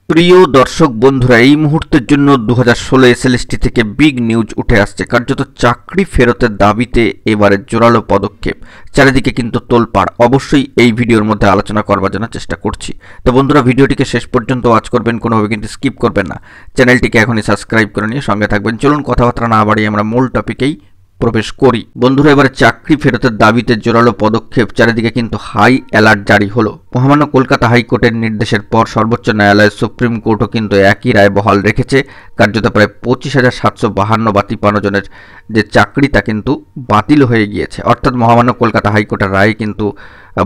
প্রিয় দর্শক বন্ধুরা, এই মুহূর্তের জন্য 2016 এসএলএসটি থেকে বিগ নিউজ উঠে আসছে। কার্যত চাকরি ফেরতের দাবিতে এবারে জোরালো পদক্ষেপ, চারিদিকে কিন্তু তোলপাড়। অবশ্যই এই ভিডিওর মধ্যে আলোচনা করবার জন্য চেষ্টা করছি। তো বন্ধুরা, ভিডিওটিকে শেষ পর্যন্ত ওয়াচ করবেন, কোনোভাবে কিন্তু স্কিপ করবেন না। চ্যানেলটিকে এখনই সাবস্ক্রাইব করে নিয়ে সঙ্গে থাকবেন। চলুন কথাবার্তা না বাড়িয়ে আমরা মূল টপিকেই প্রবেশ করি। বন্ধুরা, এবারে চাকরি ফেরতের দাবিতে জোরালো পদক্ষেপ, চারিদিকে কিন্তু হাই অ্যালার্ট জারি হলো। মহামান্য কলকাতা হাইকোর্টের নির্দেশের পর সর্বোচ্চ ন্যায়ালয় সুপ্রিম কোর্টও কিন্তু একই রায় বহাল রেখেছে। কার্যত প্রায় 25,752 বা 53 জনের যে চাকরি তা কিন্তু বাতিল হয়ে গিয়েছে। অর্থাৎ মহামান্য কলকাতা হাইকোর্টের রায় কিন্তু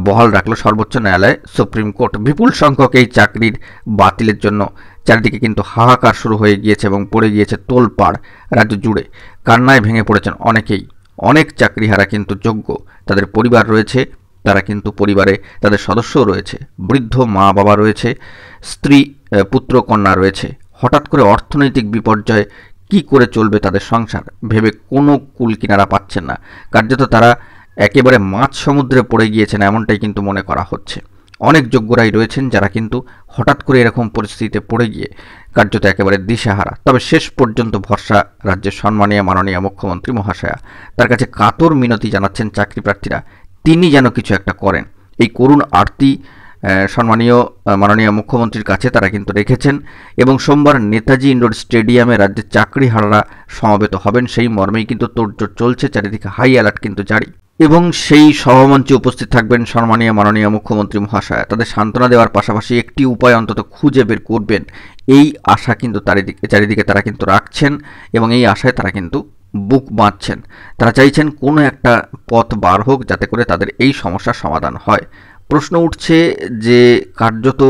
বহাল রাখলো সর্বোচ্চ ন্যায়ালয় সুপ্রিম কোর্ট। বিপুল সংখ্যক এই চাকরির বাতিলের জন্য চারিদিকে কিন্তু হাহাকার শুরু হয়ে গিয়েছে এবং পড়ে গিয়েছে তোলপাড় রাজ্য জুড়ে। কান্নায় ভেঙে পড়েছেন অনেকেই। অনেক চাকরিহারা কিন্তু যোগ্য, তাদের পরিবার রয়েছে, তারা কিন্তু পরিবারে তাদের সদস্যও রয়েছে, বৃদ্ধ মা বাবা রয়েছে, স্ত্রী পুত্র কন্যা রয়েছে। হঠাৎ করে অর্থনৈতিক বিপর্যয়ে কি করে চলবে তাদের সংসার ভেবে কোনো কুল কিনারা পাচ্ছেন না। কার্যত তারা একেবারে মাঝ সমুদ্রে পড়ে গিয়েছেন, এমনটাই কিন্তু মনে করা হচ্ছে। অনেক যোগ্যরাই রয়েছেন যারা কিন্তু হঠাৎ করে এরকম পরিস্থিতিতে পড়ে গিয়ে কার্যত একেবারে দিশেহারা। তবে শেষ পর্যন্ত ভরসা রাজ্যের সম্মানীয় মাননীয় মুখ্যমন্ত্রী মহাশয়া। তার কাছে কাতর মিনতি জানাচ্ছেন চাকরি প্রার্থীরা, তিনি যেন কিছু একটা করেন। এই করুণ আরতি সম্মানীয় মাননীয় মুখ্যমন্ত্রীর কাছে তারা কিন্তু রেখেছেন এবং সোমবার নেতাজি ইন্ডোর স্টেডিয়ামে রাজ্যের চাকরিহারারা সমবেত হবেন, সেই মর্মেই কিন্তু তোড়জোড় চলছে। চারিদিকে হাই অ্যালার্ট কিন্তু জারি এবং সেই সভামঞ্চে উপস্থিত থাকবেন সম্মানীয় মাননীয় মুখ্যমন্ত্রী মহাশয়া। তাদের সান্ত্বনা দেওয়ার পাশাপাশি একটি উপায় অন্তত খুঁজে বের করবেন, এই আশা কিন্তু চারিদিকে তারা কিন্তু রাখছেন এবং এই আশায় তারা কিন্তু বুক বাঁধছেন। তারা চাইছেন কোনো একটা পথ বার হোক যাতে করে তাদের এই সমস্যার সমাধান হয়। প্রশ্ন উঠছে যে কার্যত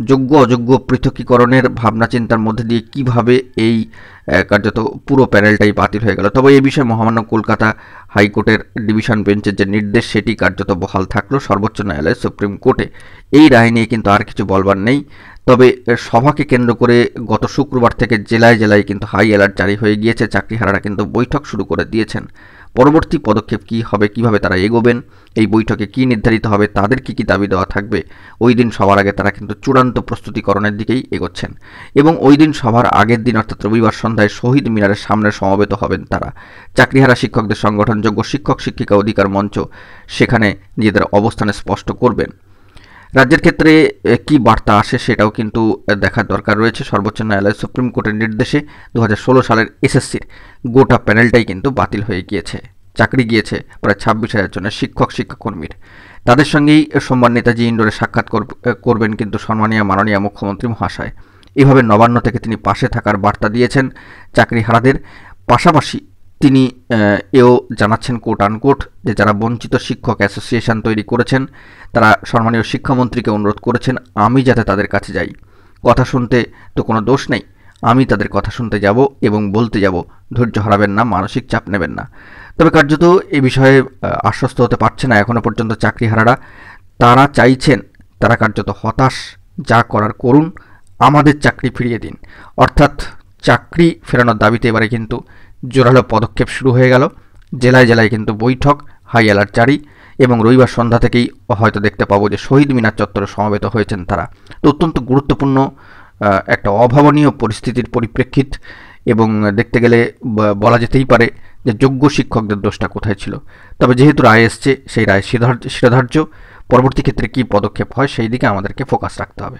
যোগ্য অযোগ্য পৃথকীকরণের ভাবনা চিন্তার মধ্যে দিয়ে কিভাবে এই কার্যত পুরো প্যানেলটাই বাতিল হয়ে গেল। তবে এই বিষয়ে মহামান্য কলকাতা হাইকোর্টের ডিভিশন বেঞ্চের যে নির্দেশ সেটি কার্যত বহাল থাকলো সর্বোচ্চ ন্যায়ালয় সুপ্রিম কোর্টে। এই রায় নিয়ে কিন্তু আর কিছু বলবার নেই। তবে সভাকে কেন্দ্র করে গত শুক্রবার থেকে জেলায় জেলায় কিন্তু হাই অ্যালার্ট জারি হয়ে গিয়েছে। চাকরিহারারা কিন্তু বৈঠক শুরু করে দিয়েছেন। পরবর্তী পদক্ষেপ কী হবে, কিভাবে তারা এগোবেন, এই বৈঠকে কী নির্ধারিত হবে, তাদের কী কী দাবি দেওয়া থাকবে, ওই দিন সবার আগে তারা কিন্তু চূড়ান্ত প্রস্তুতিকরণের দিকেই এগোচ্ছেন। এবং ওই দিন সভার আগের দিন অর্থাৎ রবিবার সন্ধ্যায় শহীদ মিনারের সামনে সমবেত হবেন তারা। চাকরিহারা শিক্ষকদের সংগঠন যোগ্য শিক্ষক শিক্ষিকা অধিকার মঞ্চ সেখানে নিজেদের অবস্থানে স্পষ্ট করবেন। রাজ্যের ক্ষেত্রে কি বার্তা আসে সেটাও কিন্তু দেখার দরকার রয়েছে। সর্বোচ্চ ন্যায়ালয় সুপ্রিম কোর্টের নির্দেশে 2016 সালের এসএসসির গোটা প্যানেলটাই কিন্তু বাতিল হয়ে গিয়েছে। চাকরি গিয়েছে প্রায় 26,000 জনের শিক্ষক শিক্ষাকর্মীর। তাদের সঙ্গেই সোমবার নেতাজি ইন্ডোরে সাক্ষাৎ করবেন কিন্তু সম্মানীয় মাননীয় মুখ্যমন্ত্রী মহাশয়। এভাবে নবান্ন থেকে তিনি পাশে থাকার বার্তা দিয়েছেন চাকরিহারাদের। পাশাপাশি তিনি এও জানাচ্ছেন কোট আনকোট যে যারা বঞ্চিত শিক্ষক অ্যাসোসিয়েশন তৈরি করেছেন তারা সম্মানীয় শিক্ষামন্ত্রীকে অনুরোধ করেছেন আমি যাতে তাদের কাছে যাই। কথা শুনতে তো কোনো দোষ নেই, আমি তাদের কথা শুনতে যাব এবং বলতে যাব, ধৈর্য হারাবেন না, মানসিক চাপ নেবেন না। তবে কার্যত এ বিষয়ে আশ্বস্ত হতে পারছে না এখনও পর্যন্ত চাকরিহারারা। তারা চাইছেন, তারা কার্যত হতাশ, যা করার করুন, আমাদের চাকরি ফিরিয়ে দিন। অর্থাৎ চাকরি ফেরানোর দাবিতে এবারে কিন্তু জোরালো পদক্ষেপ শুরু হয়ে গেল। জেলায় জেলায় কিন্তু বৈঠক, হাই অ্যালার্ট জারি এবং রবিবার সন্ধ্যা থেকেই হয়তো দেখতে পাবো যে শহীদ মিনার চত্বরে সমবেত হয়েছেন তারা। তো অত্যন্ত গুরুত্বপূর্ণ একটা অভাবনীয় পরিস্থিতির পরিপ্রেক্ষিত এবং দেখতে গেলে বলা যেতেই পারে যে যোগ্য শিক্ষকদের দোষটা কোথায় ছিল। তবে যেহেতু রায় এসছে, সেই রায় শিরোধার্য। পরবর্তী ক্ষেত্রে কী পদক্ষেপ হয় সেই দিকে আমাদেরকে ফোকাস রাখতে হবে।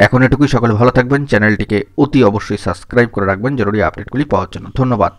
এখন এটুকুই। সকলে ভালো থাকবেন, চ্যানেলটিকে অতি অবশ্যই সাবস্ক্রাইব করে রাখবেন জরুরি আপডেটগুলি পাওয়ার জন্য। ধন্যবাদ।